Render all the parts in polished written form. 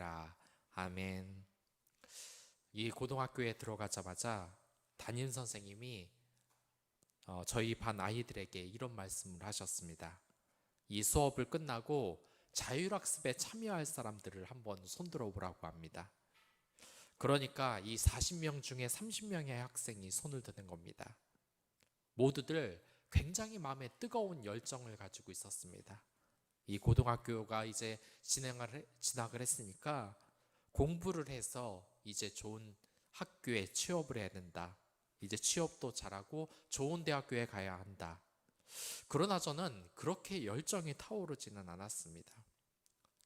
되리라. 아멘. 이 고등학교에 들어가자마자 담임 선생님이 저희 반 아이들에게 이런 말씀을 하셨습니다. 이 수업을 끝나고 자율학습에 참여할 사람들을 한번 손들어 보라고 합니다. 그러니까 이 40명 중에 30명의 학생이 손을 드는 겁니다. 모두들 굉장히 마음에 뜨거운 열정을 가지고 있었습니다. 이 고등학교가 이제 진학을 했으니까 공부를 해서 이제 좋은 학교에 취업을 해야 된다. 이제 취업도 잘하고 좋은 대학교에 가야 한다. 그러나 저는 그렇게 열정이 타오르지는 않았습니다.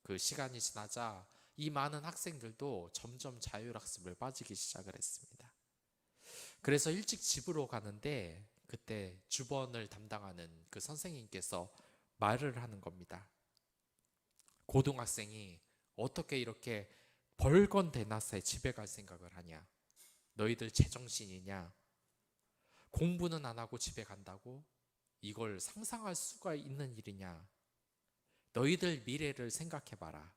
그 시간이 지나자 이 많은 학생들도 점점 자율학습을 빠지기 시작을 했습니다. 그래서 일찍 집으로 가는데 그때 주번을 담당하는 그 선생님께서 말을 하는 겁니다. 고등학생이 어떻게 이렇게 벌건대낮에 집에 갈 생각을 하냐? 너희들 제정신이냐? 공부는 안 하고 집에 간다고? 이걸 상상할 수가 있는 일이냐? 너희들 미래를 생각해봐라.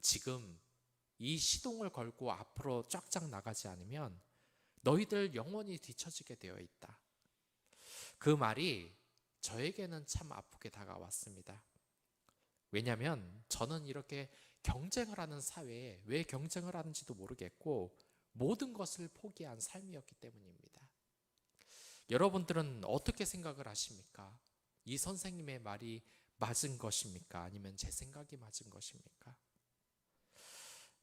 지금 이 시동을 걸고 앞으로 쫙쫙 나가지 않으면 너희들 영원히 뒤처지게 되어 있다. 그 말이 저에게는 참 아프게 다가왔습니다. 왜냐하면 저는 이렇게 경쟁을 하는 사회에 왜 경쟁을 하는지도 모르겠고 모든 것을 포기한 삶이었기 때문입니다. 여러분들은 어떻게 생각을 하십니까? 이 선생님의 말이 맞은 것입니까? 아니면 제 생각이 맞은 것입니까?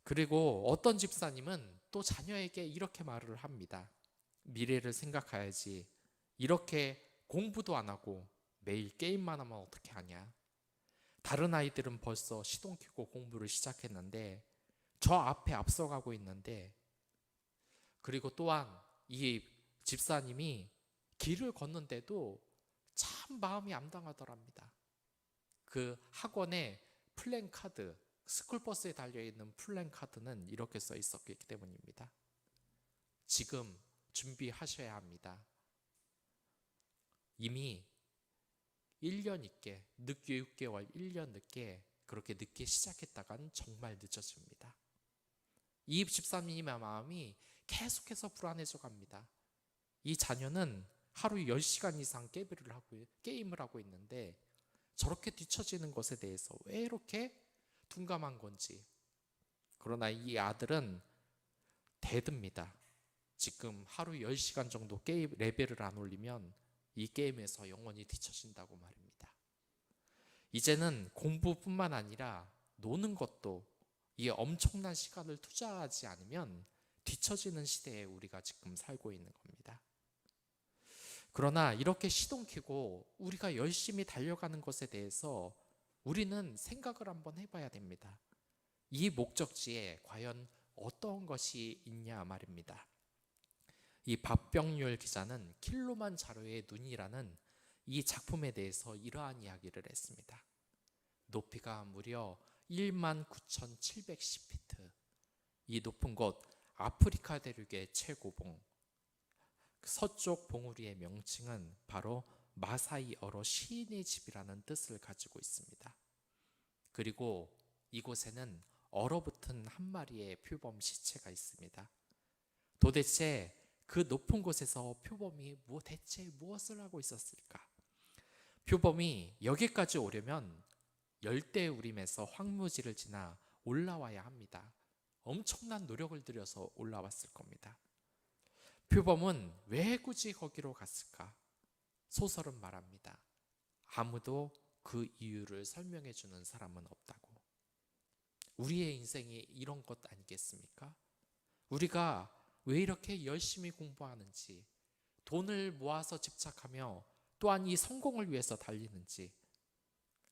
그리고 어떤 집사님은 또 자녀에게 이렇게 말을 합니다. 미래를 생각해야지. 이렇게 공부도 안 하고 매일 게임만 하면 어떻게 하냐? 다른 아이들은 벌써 시동 켜고 공부를 시작했는데 저 앞에 앞서가고 있는데, 그리고 또한 이 집사님이 길을 걷는데도 참 마음이 암담하더랍니다. 그 학원에 플랜카드, 스쿨버스에 달려있는 플랜카드는 이렇게 써 있었기 때문입니다. 지금 준비하셔야 합니다. 이미 1년 늦게, 늦게 6개월, 1년 늦게 그렇게 늦게 시작했다간 정말 늦어집니다. 이 집사님의 마음이 계속해서 불안해져 갑니다. 이 자녀는 하루 10시간 이상 게임을 하고 있는데 저렇게 뒤처지는 것에 대해서 왜 이렇게 둔감한 건지. 그러나 이 아들은 대듭니다. 지금 하루 10시간 정도 게임 레벨을 안 올리면 이 게임에서 영원히 뒤처진다고 말입니다. 이제는 공부뿐만 아니라 노는 것도 이 엄청난 시간을 투자하지 않으면 뒤처지는 시대에 우리가 지금 살고 있는 겁니다. 그러나 이렇게 시동 켜고 우리가 열심히 달려가는 것에 대해서 우리는 생각을 한번 해봐야 됩니다. 이 목적지에 과연 어떤 것이 있냐 말입니다. 이 박병률 기자는 킬로만자로의 눈이라는 이 작품에 대해서 이러한 이야기를 했습니다. 높이가 무려 19,710피트. 이 높은 곳 아프리카 대륙의 최고봉, 서쪽 봉우리의 명칭은 바로 마사이 어로 시인의 집이라는 뜻을 가지고 있습니다. 그리고 이곳에는 얼어붙은 한 마리의 표범 시체가 있습니다. 도대체 그 높은 곳에서 표범이 대체 무엇을 하고 있었을까? 표범이 여기까지 오려면 열대우림에서 황무지를 지나 올라와야 합니다. 엄청난 노력을 들여서 올라왔을 겁니다. 표범은 왜 굳이 거기로 갔을까? 소설은 말합니다. 아무도 그 이유를 설명해 주는 사람은 없다고. 우리의 인생이 이런 것 아니겠습니까? 우리가 왜 이렇게 열심히 공부하는지, 돈을 모아서 집착하며 또한 이 성공을 위해서 달리는지,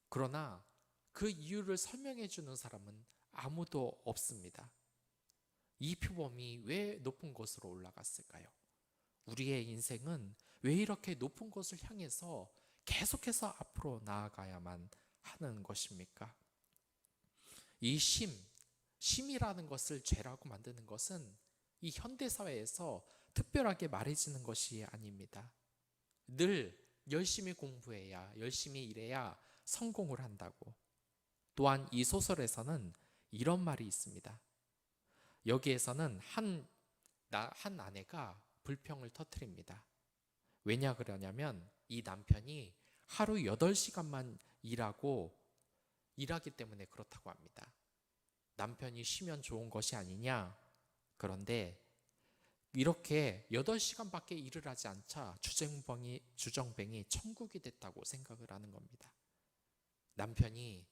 그러나 그 이유를 설명해 주는 사람은 아무도 없습니다. 이 표범이 왜 높은 곳으로 올라갔을까요? 우리의 인생은 왜 이렇게 높은 곳을 향해서 계속해서 앞으로 나아가야만 하는 것입니까? 이 심이라는 것을 죄라고 만드는 것은 이 현대사회에서 특별하게 말해지는 것이 아닙니다. 늘 열심히 공부해야, 열심히 일해야 성공을 한다고. 또한 이 소설에서는 이런 말이 있습니다. 여기에서는 한 아내가 불평을 터뜨립니다. 왜냐 그러냐면 이 남편이 하루 8시간만 일하기 때문에 그렇다고 합니다. 남편이 쉬면 좋은 것이 아니냐. 그런데 이렇게 8시간밖에 일을 하지 않자 주정뱅이 천국이 됐다고 생각을 하는 겁니다. 남편이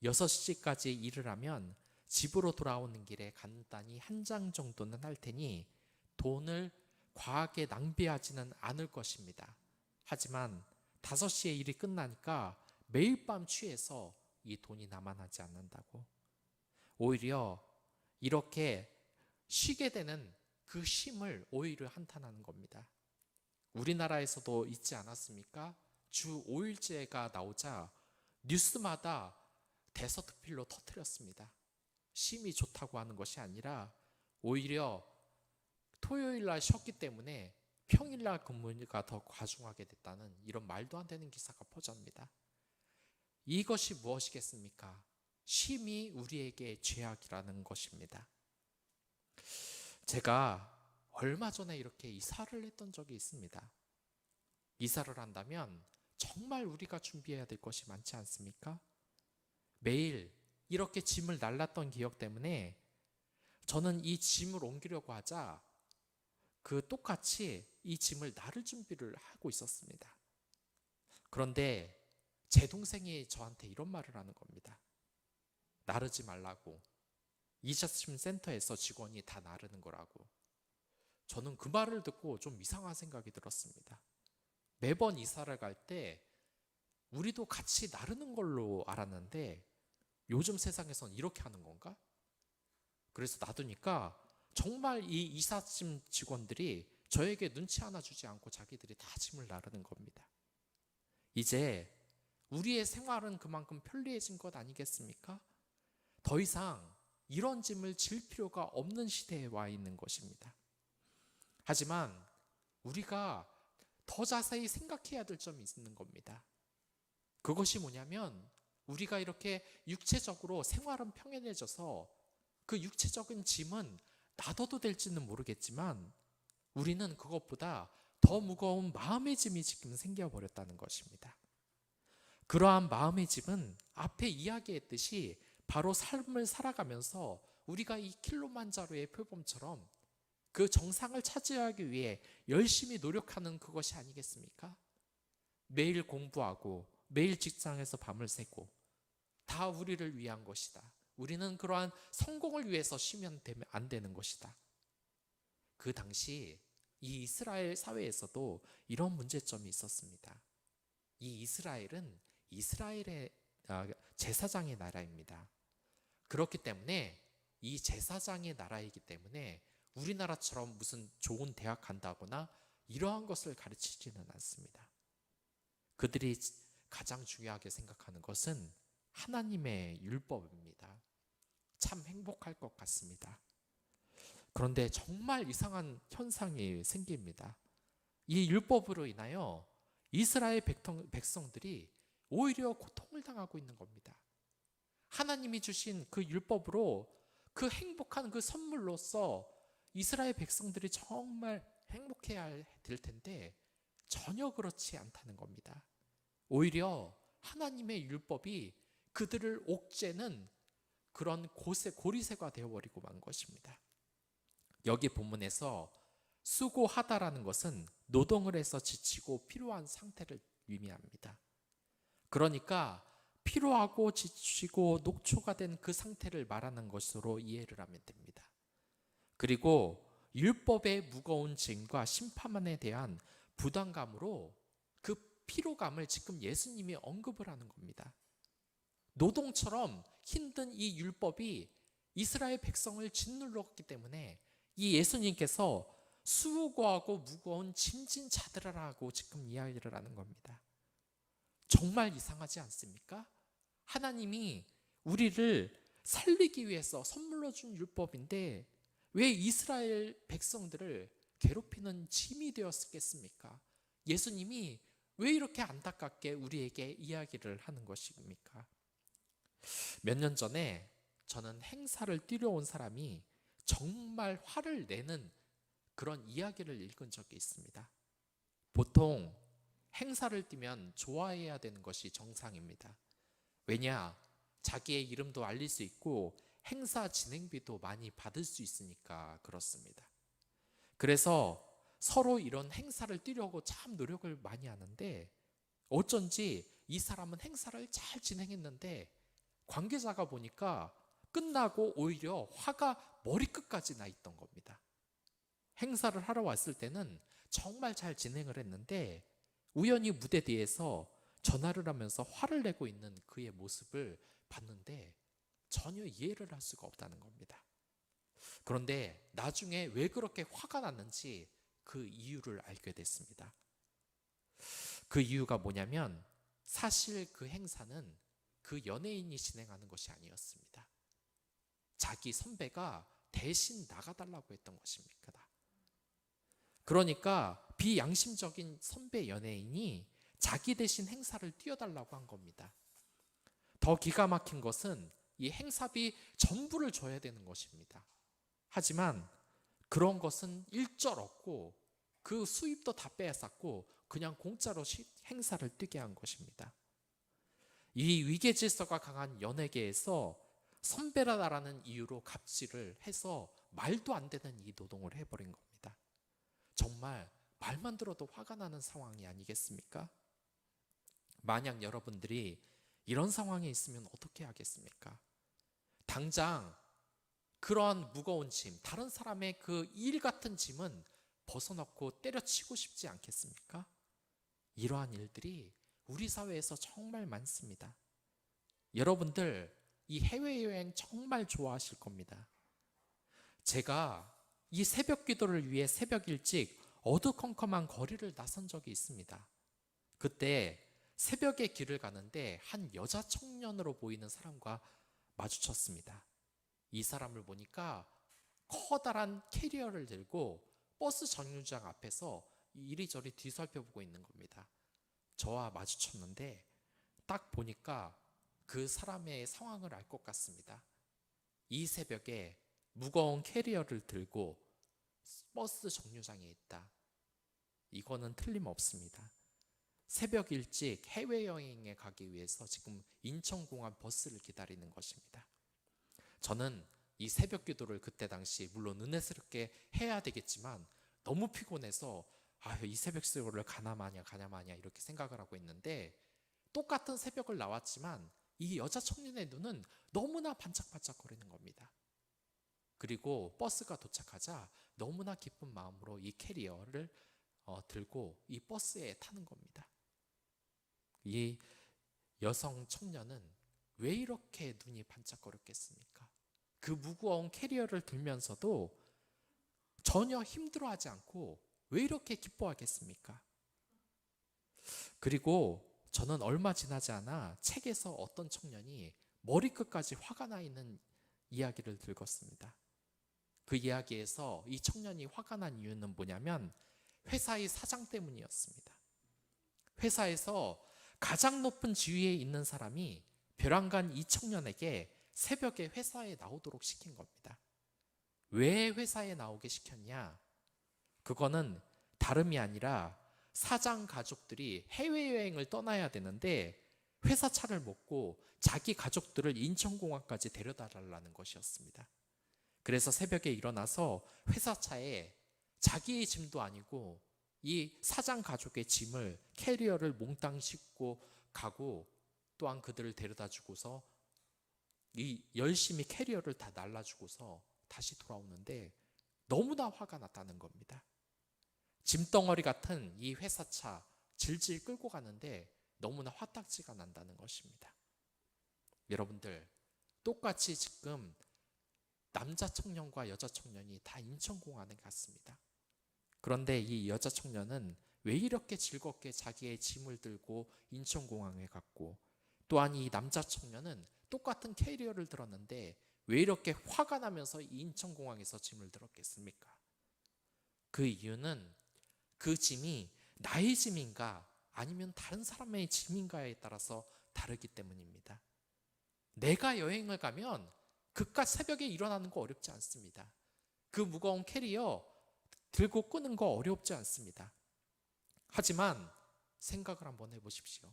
6시까지 일을 하면 집으로 돌아오는 길에 간단히 한 장 정도는 할 테니 돈을 과하게 낭비하지는 않을 것입니다. 하지만 5시에 일이 끝나니까 매일 밤 취해서 이 돈이 남아나지 않는다고. 오히려 이렇게 쉬게 되는 그 쉼을 오히려 한탄하는 겁니다. 우리나라에서도 있지 않았습니까? 주 5일제가 나오자 뉴스마다 대서특필로 터뜨렸습니다. 쉼이 좋다고 하는 것이 아니라 오히려 토요일날 쉬었기 때문에 평일날 근무가 더 과중하게 됐다는 이런 말도 안 되는 기사가 퍼집니다. 이것이 무엇이겠습니까? 쉼이 우리에게 죄악이라는 것입니다. 제가 얼마 전에 이렇게 이사를 했던 적이 있습니다. 이사를 한다면 정말 우리가 준비해야 될 것이 많지 않습니까? 매일 이렇게 짐을 날랐던 기억 때문에 저는 이 짐을 옮기려고 하자 똑같이 이 짐을 나를 준비를 하고 있었습니다. 그런데 제 동생이 저한테 이런 말을 하는 겁니다. 나르지 말라고. 이삿짐 센터에서 직원이 다 나르는 거라고. 저는 그 말을 듣고 좀 이상한 생각이 들었습니다. 매번 이사를 갈 때 우리도 같이 나르는 걸로 알았는데 요즘 세상에선 이렇게 하는 건가? 그래서 놔두니까 정말 이 이삿짐 직원들이 저에게 눈치 하나 주지 않고 자기들이 다 짐을 나르는 겁니다. 이제 우리의 생활은 그만큼 편리해진 것 아니겠습니까? 더 이상 이런 짐을 질 필요가 없는 시대에 와 있는 것입니다. 하지만 우리가 더 자세히 생각해야 될 점이 있는 겁니다. 그것이 뭐냐면 우리가 이렇게 육체적으로 생활은 평안해져서 그 육체적인 짐은 놔둬도 될지는 모르겠지만 우리는 그것보다 더 무거운 마음의 짐이 지금 생겨버렸다는 것입니다. 그러한 마음의 짐은 앞에 이야기했듯이 바로 삶을 살아가면서 우리가 이 킬로만자로의 표범처럼 그 정상을 차지하기 위해 열심히 노력하는 그것이 아니겠습니까? 매일 공부하고 매일 직장에서 밤을 새고 다 우리를 위한 것이다. 우리는 그러한 성공을 위해서 쉬면 안 되는 것이다. 그 당시 이 이스라엘 사회에서도 이런 문제점이 있었습니다. 이 이스라엘은 이스라엘의 제사장의 나라입니다. 그렇기 때문에 이 제사장의 나라이기 때문에 우리나라처럼 무슨 좋은 대학 간다거나 이러한 것을 가르치지는 않습니다. 그들이 가장 중요하게 생각하는 것은 하나님의 율법입니다. 참 행복할 것 같습니다. 그런데 정말 이상한 현상이 생깁니다. 이 율법으로 인하여 이스라엘 백성들이 오히려 고통을 당하고 있는 겁니다. 하나님이 주신 그 율법으로 그 행복한 그 선물로서 이스라엘 백성들이 정말 행복해야 될 텐데 전혀 그렇지 않다는 겁니다. 오히려 하나님의 율법이 그들을 옥죄는 그런 고리새가 되어버리고 만 것입니다. 여기 본문에서 수고하다라는 것은 노동을 해서 지치고 피로한 상태를 의미합니다. 그러니까 피로하고 지치고 녹초가 된 그 상태를 말하는 것으로 이해를 하면 됩니다. 그리고 율법의 무거운 짐과 심판에 대한 부담감으로 그 피로감을 지금 예수님이 언급을 하는 겁니다. 노동처럼 힘든 이 율법이 이스라엘 백성을 짓눌렀기 때문에 이 예수님께서 수고하고 무거운 짐진 자들아라고 지금 이야기를 하는 겁니다. 정말 이상하지 않습니까? 하나님이 우리를 살리기 위해서 선물로 준 율법인데 왜 이스라엘 백성들을 괴롭히는 짐이 되었겠습니까? 예수님이 왜 이렇게 안타깝게 우리에게 이야기를 하는 것입니까? 몇 년 전에 저는 행사를 뛰러 온 사람이 정말 화를 내는 그런 이야기를 읽은 적이 있습니다. 보통 행사를 뛰면 좋아해야 되는 것이 정상입니다. 왜냐? 자기의 이름도 알릴 수 있고 행사 진행비도 많이 받을 수 있으니까 그렇습니다. 그래서 서로 이런 행사를 뛰려고 참 노력을 많이 하는데 어쩐지 이 사람은 행사를 잘 진행했는데 관계자가 보니까 끝나고 오히려 화가 머리끝까지 나 있던 겁니다. 행사를 하러 왔을 때는 정말 잘 진행을 했는데 우연히 무대 뒤에서 전화를 하면서 화를 내고 있는 그의 모습을 봤는데 전혀 이해를 할 수가 없다는 겁니다. 그런데 나중에 왜 그렇게 화가 났는지 그 이유를 알게 됐습니다. 그 이유가 뭐냐면 사실 그 행사는 그 연예인이 진행하는 것이 아니었습니다. 자기 선배가 대신 나가달라고 했던 것입니다. 그러니까 비양심적인 선배 연예인이 자기 대신 행사를 뛰어달라고 한 겁니다. 더 기가 막힌 것은 이 행사비 전부를 줘야 되는 것입니다. 하지만 그런 것은 일절 없고 그 수입도 다 빼앗았고 그냥 공짜로 행사를 뛰게 한 것입니다. 이 위계질서가 강한 연예계에서 선배라는 이유로 갑질을 해서 말도 안 되는 이 노동을 해버린 겁니다. 정말 말만 들어도 화가 나는 상황이 아니겠습니까? 만약 여러분들이 이런 상황에 있으면 어떻게 하겠습니까? 당장 그런 무거운 짐, 다른 사람의 그 일 같은 짐은 벗어놓고 때려치고 싶지 않겠습니까? 이러한 일들이 우리 사회에서 정말 많습니다. 여러분들 이 해외여행 정말 좋아하실 겁니다. 제가 이 새벽 기도를 위해 새벽 일찍 어두컴컴한 거리를 나선 적이 있습니다. 그때 새벽에 길을 가는데 한 여자 청년으로 보이는 사람과 마주쳤습니다. 이 사람을 보니까 커다란 캐리어를 들고 버스 정류장 앞에서 이리저리 뒤살펴보고 있는 겁니다. 저와 마주쳤는데 딱 보니까 그 사람의 상황을 알 것 같습니다. 이 새벽에 무거운 캐리어를 들고 버스 정류장에 있다. 이거는 틀림없습니다. 새벽 일찍 해외여행에 가기 위해서 지금 인천공항 버스를 기다리는 것입니다. 저는 이 새벽 기도를 그때 당시 물론 은혜스럽게 해야 되겠지만 너무 피곤해서 이 새벽 기도를 가나 마냐 이렇게 생각을 하고 있는데 똑같은 새벽을 나왔지만 이 여자 청년의 눈은 너무나 반짝반짝거리는 겁니다. 그리고 버스가 도착하자 너무나 기쁜 마음으로 이 캐리어를 들고 이 버스에 타는 겁니다. 이 여성 청년은 왜 이렇게 눈이 반짝거렸겠습니까? 그 무거운 캐리어를 들면서도 전혀 힘들어하지 않고 왜 이렇게 기뻐하겠습니까? 그리고 저는 얼마 지나지 않아 책에서 어떤 청년이 머리끝까지 화가 나 있는 이야기를 읽었습니다. 그 이야기에서 이 청년이 화가 난 이유는 뭐냐면 회사의 사장 때문이었습니다. 회사에서 가장 높은 지위에 있는 사람이 벼랑간 이 청년에게 새벽에 회사에 나오도록 시킨 겁니다. 왜 회사에 나오게 시켰냐? 그거는 다름이 아니라 사장 가족들이 해외여행을 떠나야 되는데 회사 차를 못 자기 가족들을 인천공항까지 데려다 달라는 것이었습니다. 그래서 새벽에 일어나서 회사 차에 자기의 짐도 아니고 이 사장 가족의 짐을 캐리어를 몽땅 싣고 가고 또한 그들을 데려다 주고서 이 열심히 캐리어를 다 날라주고서 다시 돌아오는데 너무나 화가 났다는 겁니다. 짐덩어리 같은 이 회사차 질질 끌고 가는데 너무나 화딱지가 난다는 것입니다. 여러분들 똑같이 지금 남자 청년과 여자 청년이 다 인천공항에 갔습니다. 그런데 이 여자 청년은 왜 이렇게 즐겁게 자기의 짐을 들고 인천공항에 갔고 또한 이 남자 청년은 똑같은 캐리어를 들었는데 왜 이렇게 화가 나면서 인천공항에서 짐을 들었겠습니까? 그 이유는 그 짐이 나의 짐인가 아니면 다른 사람의 짐인가에 따라서 다르기 때문입니다. 내가 여행을 가면 그깟 새벽에 일어나는 거 어렵지 않습니다. 그 무거운 캐리어 들고 끄는 거 어렵지 않습니다. 하지만 생각을 한번 해보십시오.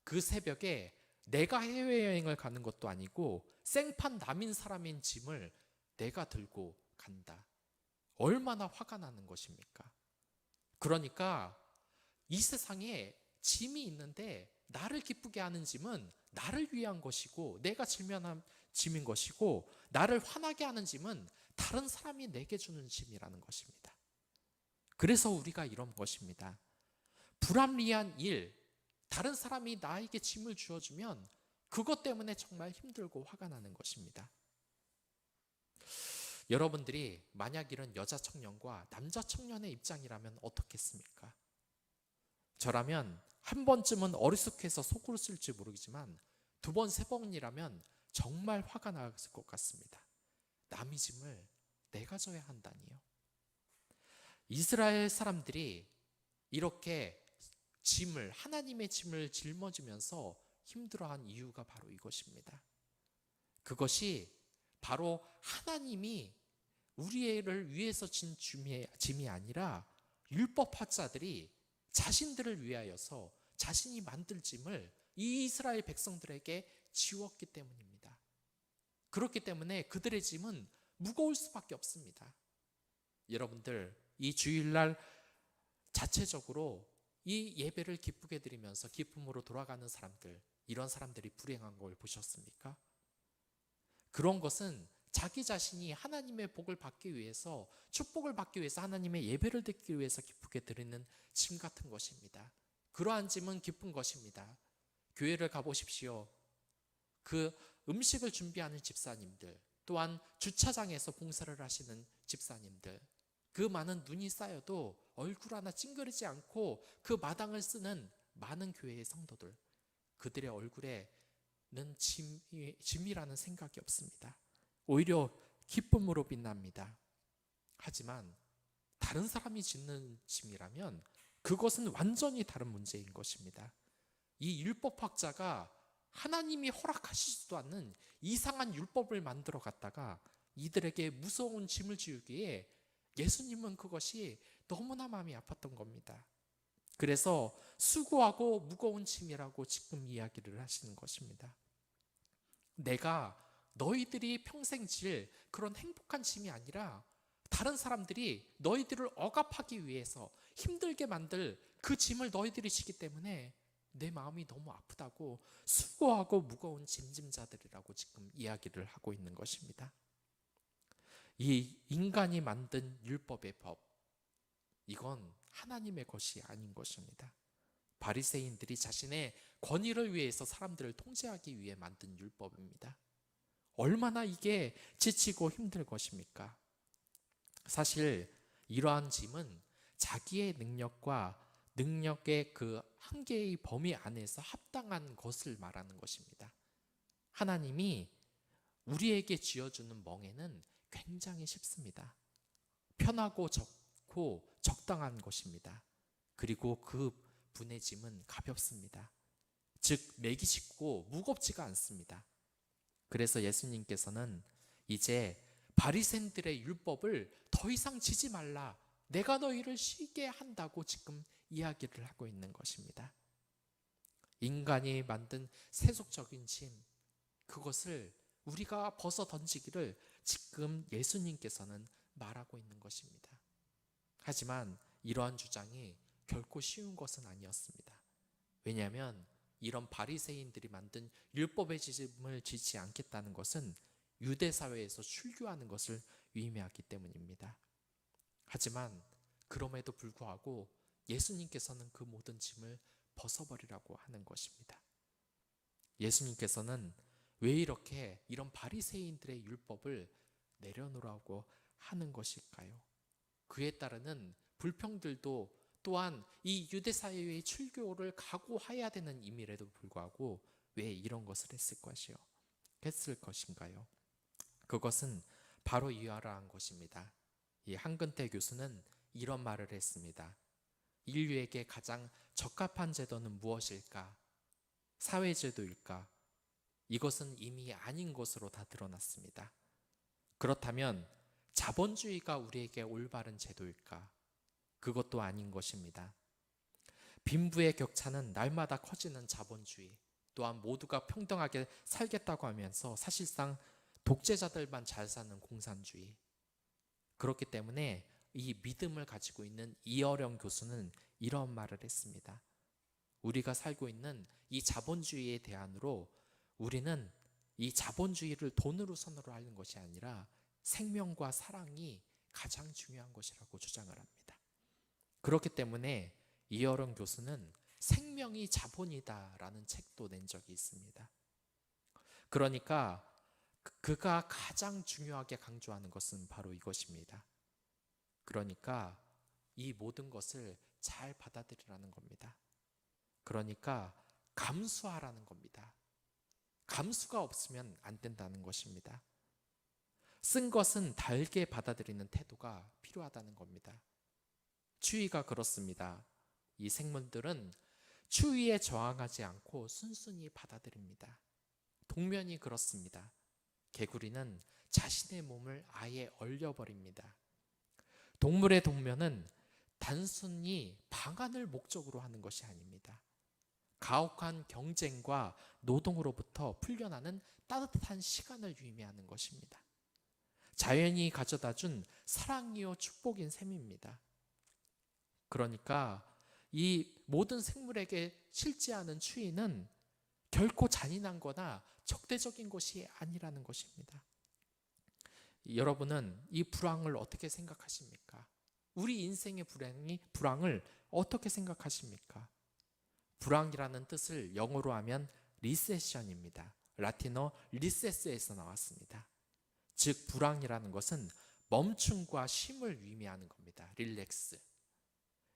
그 새벽에 내가 해외여행을 가는 것도 아니고 생판 남인 사람인 짐을 내가 들고 간다. 얼마나 화가 나는 것입니까? 그러니까 이 세상에 짐이 있는데 나를 기쁘게 하는 짐은 나를 위한 것이고 내가 질면한 짐인 것이고 나를 화나게 하는 짐은 다른 사람이 내게 주는 짐이라는 것입니다. 그래서 우리가 이런 것입니다. 불합리한 일, 다른 사람이 나에게 짐을 주어주면 그것 때문에 정말 힘들고 화가 나는 것입니다. 여러분들이 만약 이런 여자 청년과 남자 청년의 입장이라면 어떻겠습니까? 저라면 한 번쯤은 어리숙해서 속으로 쓸지 모르겠지만 두 번, 세 번이라면 정말 화가 났을 것 같습니다. 남의 짐을 내가 져야 한다니요. 이스라엘 사람들이 이렇게 짐을, 하나님의 짐을 짊어지면서 힘들어한 이유가 바로 이것입니다. 그것이 바로 하나님이 우리를 위해서 진 짐이 아니라 율법학자들이 자신들을 위하여서 자신이 만들 짐을 이 이스라엘 백성들에게 지웠기 때문입니다. 그렇기 때문에 그들의 짐은 무거울 수밖에 없습니다. 여러분들, 이 주일날 자체적으로 이 예배를 기쁘게 드리면서 기쁨으로 돌아가는 사람들, 이런 사람들이 불행한 걸 보셨습니까? 그런 것은 자기 자신이 하나님의 복을 받기 위해서, 축복을 받기 위해서, 하나님의 예배를 듣기 위해서 기쁘게 드리는 짐 같은 것입니다. 그러한 짐은 기쁜 것입니다. 교회를 가보십시오. 그 음식을 준비하는 집사님들, 또한 주차장에서 봉사를 하시는 집사님들, 그 많은 눈이 쌓여도 얼굴 하나 찡그리지 않고 그 마당을 쓰는 많은 교회의 성도들, 그들의 얼굴에는 짐이라는 생각이 없습니다. 오히려 기쁨으로 빛납니다. 하지만 다른 사람이 짓는 짐이라면 그것은 완전히 다른 문제인 것입니다. 이 율법학자가 하나님이 허락하시지도 않는 이상한 율법을 만들어 갔다가 이들에게 무서운 짐을 지우기에 예수님은 그것이 너무나 마음이 아팠던 겁니다. 그래서 수고하고 무거운 짐이라고 지금 이야기를 하시는 것입니다. 내가 너희들이 평생 질 그런 행복한 짐이 아니라 다른 사람들이 너희들을 억압하기 위해서 힘들게 만들 그 짐을 너희들이 지기 때문에 내 마음이 너무 아프다고 수고하고 무거운 짐짐자들이라고 지금 이야기를 하고 있는 것입니다. 이 인간이 만든 율법의 법, 이건 하나님의 것이 아닌 것입니다. 바리새인들이 자신의 권위를 위해서 사람들을 통제하기 위해 만든 율법입니다. 얼마나 이게 지치고 힘들 것입니까? 사실 이러한 짐은 자기의 능력의 그 한계의 범위 안에서 합당한 것을 말하는 것입니다. 하나님이 우리에게 쥐어주는 멍에는 굉장히 쉽습니다. 편하고 적고 적당한 것입니다. 그리고 그 분의 짐은 가볍습니다. 즉 매기 쉽고 무겁지가 않습니다. 그래서 예수님께서는 이제 바리새인들의 율법을 더 이상 지지 말라, 내가 너희를 쉬게 한다고 지금 이야기를 하고 있는 것입니다. 인간이 만든 세속적인 짐, 그것을 우리가 벗어 던지기를 지금 예수님께서는 말하고 있는 것입니다. 하지만 이러한 주장이 결코 쉬운 것은 아니었습니다. 왜냐하면 이런 바리새인들이 만든 율법의 짐을 지지 않겠다는 것은 유대 사회에서 출교하는 것을 의미하기 때문입니다. 하지만 그럼에도 불구하고 예수님께서는 그 모든 짐을 벗어버리라고 하는 것입니다. 예수님께서는 왜 이렇게 이런 바리새인들의 율법을 내려놓으라고 하는 것일까요? 그에 따르는 불평들도 또한 이 유대 사회의 출교를 각오해야 되는 임임에도 불구하고 왜 이런 것을 했을 것인가요? 그것은 바로 이러한 것입니다. 이 한근태 교수는 이런 말을 했습니다. 인류에게 가장 적합한 제도는 무엇일까? 사회제도일까? 이것은 이미 아닌 것으로 다 드러났습니다. 그렇다면 자본주의가 우리에게 올바른 제도일까? 그것도 아닌 것입니다. 빈부의 격차는 날마다 커지는 자본주의, 또한 모두가 평등하게 살겠다고 하면서 사실상 독재자들만 잘 사는 공산주의. 그렇기 때문에 이 믿음을 가지고 있는 이어령 교수는 이런 말을 했습니다. 우리가 살고 있는 이 자본주의의 대안으로 우리는 이 자본주의를 돈으로 선호를 하는 것이 아니라 생명과 사랑이 가장 중요한 것이라고 주장을 합니다. 그렇기 때문에 이어령 교수는 생명이 자본이다라는 책도 낸 적이 있습니다. 그러니까 그가 가장 중요하게 강조하는 것은 바로 이것입니다. 그러니까 이 모든 것을 잘 받아들이라는 겁니다. 그러니까 감수하라는 겁니다. 감수가 없으면 안 된다는 것입니다. 쓴 것은 달게 받아들이는 태도가 필요하다는 겁니다. 추위가 그렇습니다. 이 생물들은 추위에 저항하지 않고 순순히 받아들입니다. 동면이 그렇습니다. 개구리는 자신의 몸을 아예 얼려버립니다. 동물의 동면은 단순히 방안을 목적으로 하는 것이 아닙니다. 가혹한 경쟁과 노동으로부터 풀려나는 따뜻한 시간을 의미하는 것입니다. 자연이 가져다준 사랑이요 축복인 셈입니다. 그러니까 이 모든 생물에게 실제하는 추위는 결코 잔인한 거나 적대적인 것이 아니라는 것입니다. 여러분은 이 불황을 어떻게 생각하십니까? 우리 인생의 불황을 어떻게 생각하십니까? 불황이라는 뜻을 영어로 하면 리세션입니다. 라틴어 리세스에서 나왔습니다. 즉 불황이라는 것은 멈춤과 쉼을 의미하는 겁니다. 릴렉스.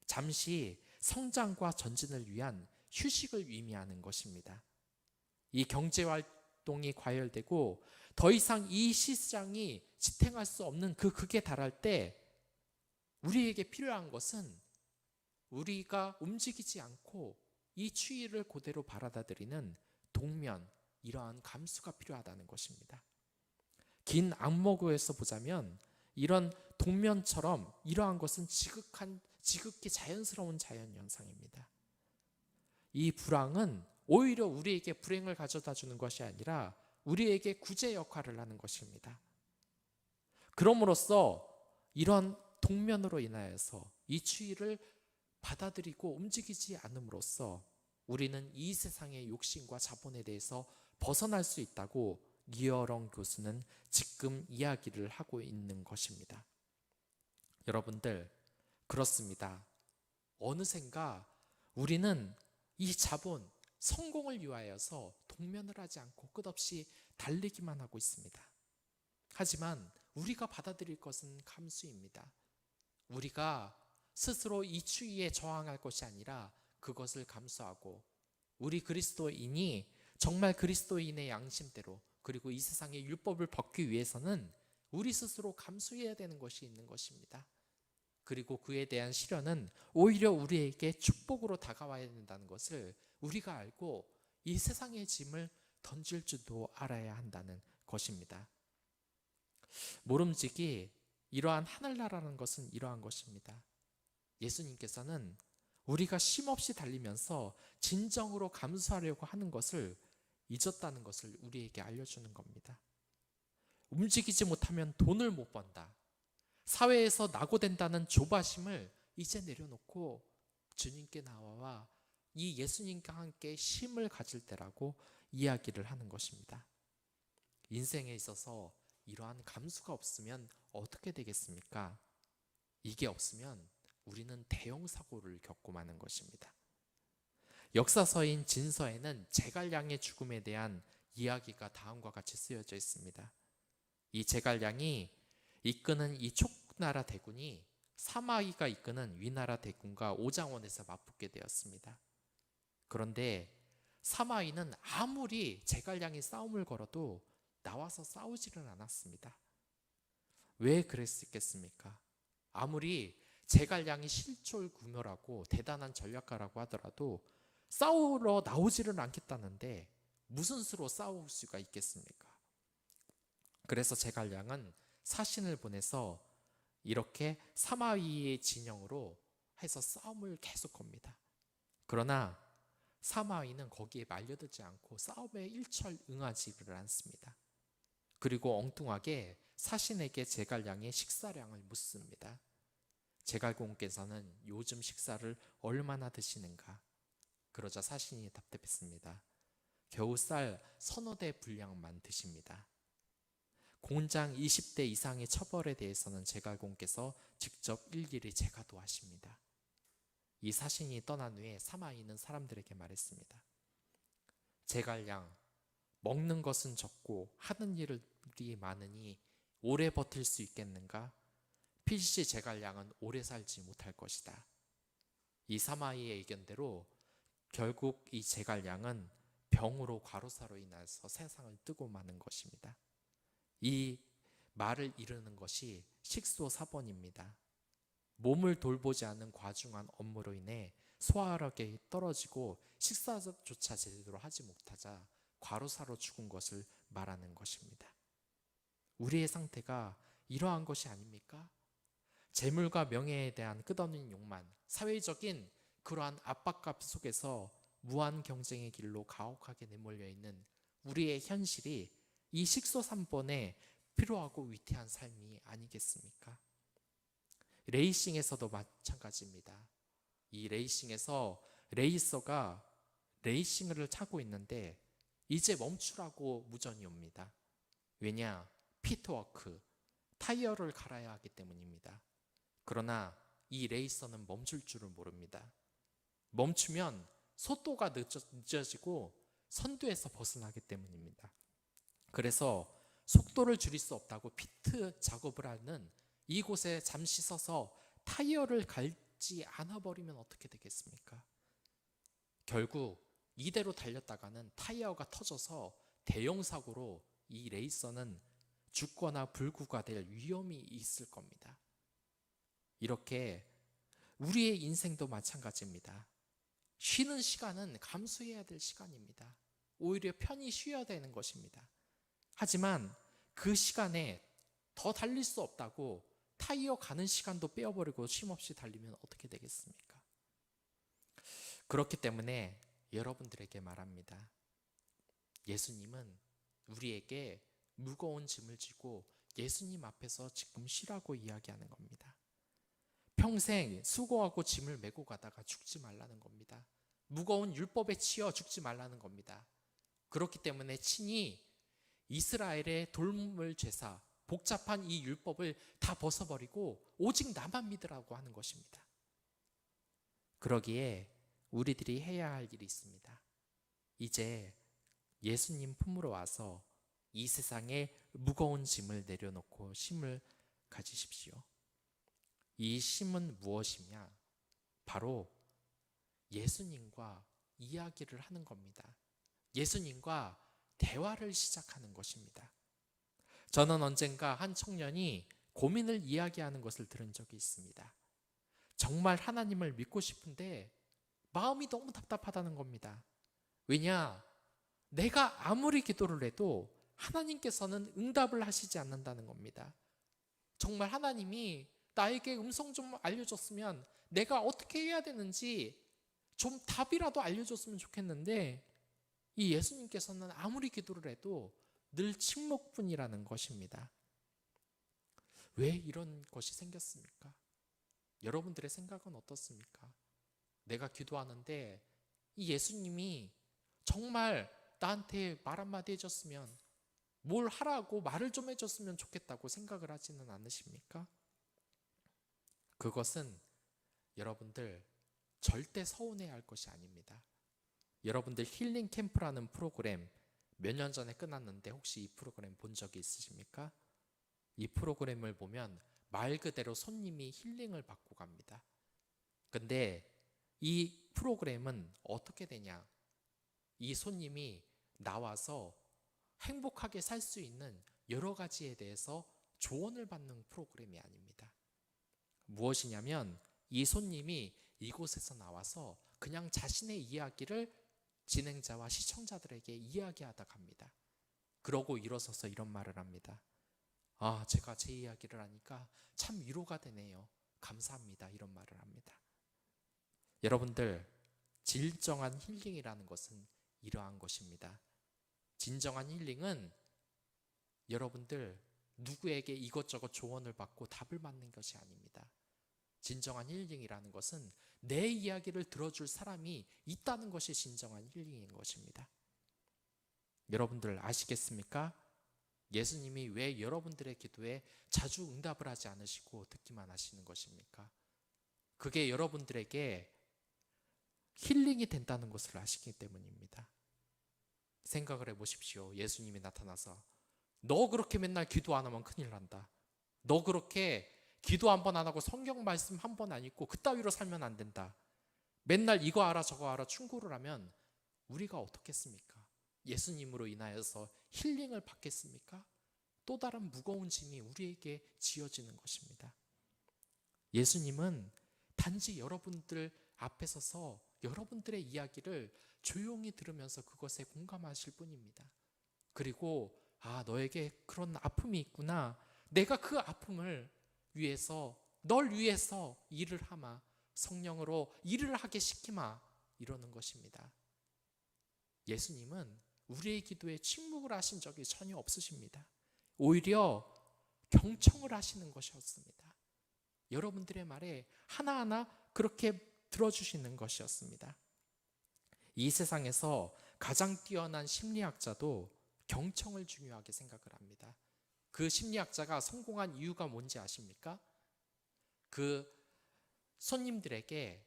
잠시 성장과 전진을 위한 휴식을 의미하는 것입니다. 이 경제활동이 과열되고 더 이상 이 시장이 지탱할 수 없는 그 극에 달할 때 우리에게 필요한 것은 우리가 움직이지 않고 이 추위를 그대로 받아들이는 동면, 이러한 감수가 필요하다는 것입니다. 긴 악모고에서 보자면 이런 동면처럼 이러한 것은 지극히 자연스러운 자연현상입니다. 이 불황은 오히려 우리에게 불행을 가져다 주는 것이 아니라 우리에게 구제 역할을 하는 것입니다. 그럼으로써 이런 동면으로 인하여서 이 추위를 받아들이고 움직이지 않음으로써 우리는 이 세상의 욕심과 자본에 대해서 벗어날 수 있다고 이어령 교수는 지금 이야기를 하고 있는 것입니다. 여러분들, 그렇습니다. 어느샌가 우리는 이 자본, 성공을 위하여서 동면을 하지 않고 끝없이 달리기만 하고 있습니다. 하지만 우리가 받아들일 것은 감수입니다. 우리가 스스로 이 추위에 저항할 것이 아니라 그것을 감수하고 우리 그리스도인이 정말 그리스도인의 양심대로 그리고 이 세상의 율법을 벗기 위해서는 우리 스스로 감수해야 되는 것이 있는 것입니다. 그리고 그에 대한 시련은 오히려 우리에게 축복으로 다가와야 된다는 것을 우리가 알고 이 세상의 짐을 던질 줄도 알아야 한다는 것입니다. 모름지기 이러한 하늘나라라는 것은 이러한 것입니다. 예수님께서는 우리가 쉼없이 달리면서 진정으로 감수하려고 하는 것을 잊었다는 것을 우리에게 알려주는 겁니다. 움직이지 못하면 돈을 못 번다. 사회에서 낙오된다는 조바심을 이제 내려놓고 주님께 나와 이 예수님과 함께 쉼을 가질 때라고 이야기를 하는 것입니다. 인생에 있어서 이러한 감수가 없으면 어떻게 되겠습니까? 이게 없으면 우리는 대형 사고를 겪고 마는 것입니다. 역사서인 진서에는 제갈량의 죽음에 대한 이야기가 다음과 같이 쓰여져 있습니다. 이 제갈량이 이끄는 이 촉나라 대군이 사마이가 이끄는 위나라 대군과 오장원에서 맞붙게 되었습니다. 그런데 사마이는 아무리 제갈량이 싸움을 걸어도 나와서 싸우지는 않았습니다. 왜 그랬겠습니까? 아무리 제갈량이 실졸구묘라고 대단한 전략가라고 하더라도 싸우러 나오지를 않겠다는데 무슨 수로 싸울 수가 있겠습니까? 그래서 제갈량은 사신을 보내서 이렇게 사마위의 진영으로 해서 싸움을 계속 겁니다. 그러나 사마위는 거기에 말려들지 않고 싸움에 일철응하지를 않습니다. 그리고 엉뚱하게 사신에게 제갈량의 식사량을 묻습니다. 제갈공께서는 요즘 식사를 얼마나 드시는가? 그러자 사신이 답답했습니다. 겨우 쌀 서너 대 분량만 드십니다. 공장 20대 이상의 처벌에 대해서는 제갈공께서 직접 일일이 제가도하십니다. 이 사신이 떠난 후에 사마이는 사람들에게 말했습니다. 제갈량, 먹는 것은 적고 하는 일이 많으니 오래 버틸 수 있겠는가? 필시 제갈량은 오래 살지 못할 것이다. 이 사마이의 의견대로 결국 이 제갈량은 병으로 과로사로 인해서 세상을 뜨고 마는 것입니다. 이 말을 이루는 것이 식소사번입니다. 몸을 돌보지 않은 과중한 업무로 인해 소화력이 떨어지고 식사조차 제대로 하지 못하자 과로사로 죽은 것을 말하는 것입니다. 우리의 상태가 이러한 것이 아닙니까? 재물과 명예에 대한 끝없는 욕망, 사회적인 그러한 압박감 속에서 무한 경쟁의 길로 가혹하게 내몰려 있는 우리의 현실이 이 식소삼번에 필요하고 위태한 삶이 아니겠습니까? 레이싱에서도 마찬가지입니다. 이 레이싱에서 레이서가 레이싱을 타고 있는데 이제 멈추라고 무전이 옵니다. 왜냐? 피트워크, 타이어를 갈아야 하기 때문입니다. 그러나 이 레이서는 멈출 줄을 모릅니다. 멈추면 속도가 늦어지고 선두에서 벗어나기 때문입니다. 그래서 속도를 줄일 수 없다고 피트 작업을 하는 이곳에 잠시 서서 타이어를 갈지 않아버리면 어떻게 되겠습니까? 결국 이대로 달렸다가는 타이어가 터져서 대형 사고로 이 레이서는 죽거나 불구가 될 위험이 있을 겁니다. 이렇게 우리의 인생도 마찬가지입니다. 쉬는 시간은 감수해야 될 시간입니다. 오히려 편히 쉬어야 되는 것입니다. 하지만 그 시간에 더 달릴 수 없다고 타이어 가는 시간도 빼어버리고 쉼없이 달리면 어떻게 되겠습니까? 그렇기 때문에 여러분들에게 말합니다. 예수님은 우리에게 무거운 짐을 지고 예수님 앞에서 지금 쉬라고 이야기하는 겁니다. 평생 수고하고 짐을 메고 가다가 죽지 말라는 겁니다. 무거운 율법에 치여 죽지 말라는 겁니다. 그렇기 때문에 친히 이스라엘의 돌물 제사, 복잡한 이 율법을 다 벗어버리고 오직 나만 믿으라고 하는 것입니다. 그러기에 우리들이 해야 할 일이 있습니다. 이제 예수님 품으로 와서 이 세상에 무거운 짐을 내려놓고 쉼을 가지십시오. 이 쉼은 무엇이냐? 바로 예수님과 이야기를 하는 겁니다. 예수님과 대화를 시작하는 것입니다. 저는 언젠가 한 청년이 고민을 이야기하는 것을 들은 적이 있습니다. 정말 하나님을 믿고 싶은데 마음이 너무 답답하다는 겁니다. 왜냐? 내가 아무리 기도를 해도 하나님께서는 응답을 하시지 않는다는 겁니다. 정말 하나님이 나에게 음성 좀 알려줬으면 내가 어떻게 해야 되는지 좀 답이라도 알려줬으면 좋겠는데 이 예수님께서는 아무리 기도를 해도 늘 침묵뿐이라는 것입니다. 왜 이런 것이 생겼습니까? 여러분들의 생각은 어떻습니까? 내가 기도하는데 이 예수님이 정말 나한테 말 한마디 해줬으면, 뭘 하라고 말을 좀 해줬으면 좋겠다고 생각을 하지는 않으십니까? 그것은 여러분들 절대 서운해야 할 것이 아닙니다. 여러분들 힐링 캠프라는 프로그램 몇 년 전에 끝났는데 혹시 이 프로그램 본 적이 있으십니까? 이 프로그램을 보면 말 그대로 손님이 힐링을 받고 갑니다. 근데 이 프로그램은 어떻게 되냐? 이 손님이 나와서 행복하게 살 수 있는 여러 가지에 대해서 조언을 받는 프로그램이 아닙니다. 무엇이냐면 이 손님이 이곳에서 나와서 그냥 자신의 이야기를 진행자와 시청자들에게 이야기하다 갑니다. 그러고 일어서서 이런 말을 합니다. 아, 제가 제 이야기를 하니까 참 위로가 되네요. 감사합니다. 이런 말을 합니다. 여러분들, 진정한 힐링이라는 것은 이러한 것입니다. 진정한 힐링은 여러분들 누구에게 이것저것 조언을 받고 답을 받는 것이 아닙니다. 진정한 힐링이라는 것은 내 이야기를 들어줄 사람이 있다는 것이 진정한 힐링인 것입니다. 여러분들 아시겠습니까? 예수님이 왜 여러분들의 기도에 자주 응답을 하지 않으시고 듣기만 하시는 것입니까? 그게 여러분들에게 힐링이 된다는 것을 아시기 때문입니다. 생각을 해보십시오. 예수님이 나타나서 너 그렇게 맨날 기도 안 하면 큰일 난다. 너 그렇게 기도 한 번 안 하고 성경 말씀 한 번 안 읽고 그따위로 살면 안 된다. 맨날 이거 알아 저거 알아 충고를 하면 우리가 어떻겠습니까? 예수님으로 인하여서 힐링을 받겠습니까? 또 다른 무거운 짐이 우리에게 지어지는 것입니다. 예수님은 단지 여러분들 앞에 서서 여러분들의 이야기를 조용히 들으면서 그것에 공감하실 뿐입니다. 그리고 아, 너에게 그런 아픔이 있구나. 내가 그 아픔을 위해서 널 위해서 일을 하마. 성령으로 일을 하게 시키마. 이러는 것입니다. 예수님은 우리의 기도에 침묵을 하신 적이 전혀 없으십니다. 오히려 경청을 하시는 것이었습니다. 여러분들의 말에 하나하나 그렇게 들어주시는 것이었습니다. 이 세상에서 가장 뛰어난 심리학자도 경청을 중요하게 생각을 합니다. 그 심리학자가 성공한 이유가 뭔지 아십니까? 그 손님들에게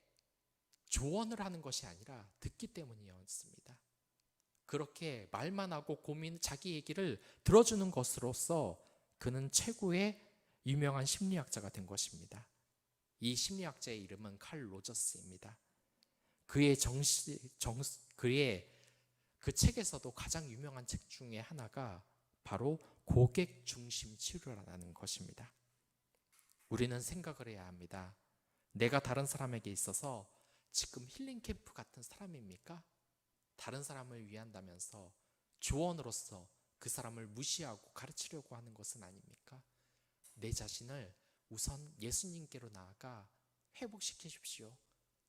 조언을 하는 것이 아니라 듣기 때문이었습니다. 그렇게 말만 하고 자기 얘기를 들어주는 것으로서 그는 최고의 유명한 심리학자가 된 것입니다. 이 심리학자의 이름은 칼 로저스입니다. 그의 그 책에서도 가장 유명한 책 중에 하나가 바로 고객 중심 치료라는 것입니다. 우리는 생각을 해야 합니다. 내가 다른 사람에게 있어서 지금 힐링 캠프 같은 사람입니까? 다른 사람을 위한다면서 조언으로서 그 사람을 무시하고 가르치려고 하는 것은 아닙니까? 내 자신을 우선 예수님께로 나아가 회복시키십시오.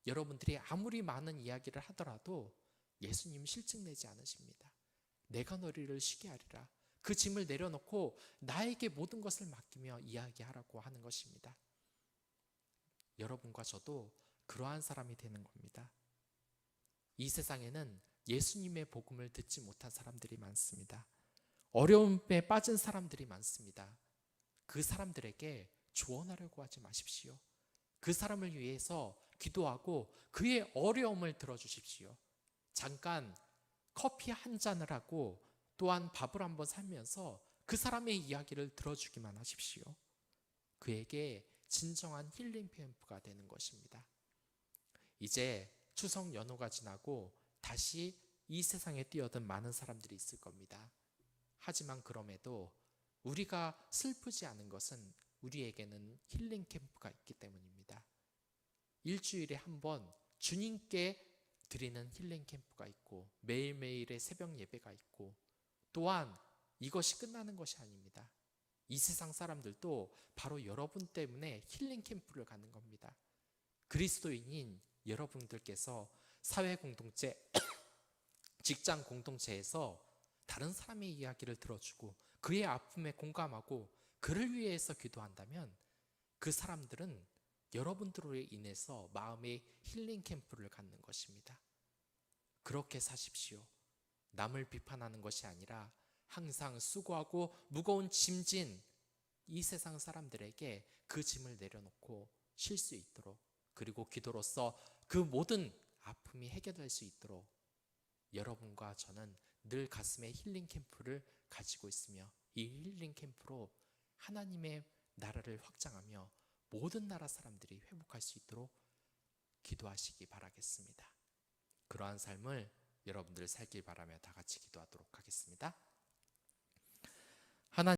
여러분들이 아무리 많은 이야기를 하더라도 예수님 실증내지 않으십니다. 내가 너희를 쉬게 하리라. 그 짐을 내려놓고 나에게 모든 것을 맡기며 이야기하라고 하는 것입니다. 여러분과 저도 그러한 사람이 되는 겁니다. 이 세상에는 예수님의 복음을 듣지 못한 사람들이 많습니다. 어려움에 빠진 사람들이 많습니다. 그 사람들에게 조언하려고 하지 마십시오. 그 사람을 위해서 기도하고 그의 어려움을 들어주십시오. 잠깐 커피 한 잔을 하고 또한 밥을 한번 살면서 그 사람의 이야기를 들어주기만 하십시오. 그에게 진정한 힐링 캠프가 되는 것입니다. 이제 추석 연휴가 지나고 다시 이 세상에 뛰어든 많은 사람들이 있을 겁니다. 하지만 그럼에도 우리가 슬프지 않은 것은 우리에게는 힐링 캠프가 있기 때문입니다. 일주일에 한 번 주님께 드리는 힐링 캠프가 있고 매일매일의 새벽 예배가 있고 또한 이것이 끝나는 것이 아닙니다. 이 세상 사람들도 바로 여러분 때문에 힐링 캠프를 가는 겁니다. 그리스도인인 여러분들께서 사회 공동체, 직장 공동체에서 다른 사람의 이야기를 들어주고 그의 아픔에 공감하고 그를 위해서 기도한다면 그 사람들은 여러분들로 인해서 마음의 힐링 캠프를 갖는 것입니다. 그렇게 사십시오. 남을 비판하는 것이 아니라 항상 수고하고 무거운 짐진 이 세상 사람들에게 그 짐을 내려놓고 쉴 수 있도록 그리고 기도로서 그 모든 아픔이 해결될 수 있도록 여러분과 저는 늘 가슴에 힐링 캠프를 가지고 있으며 이 힐링 캠프로 하나님의 나라를 확장하며 모든 나라 사람들이 회복할 수 있도록 기도하시기 바라겠습니다. 그러한 삶을 여러분들 살길 바라며 다 같이 기도하도록 하겠습니다.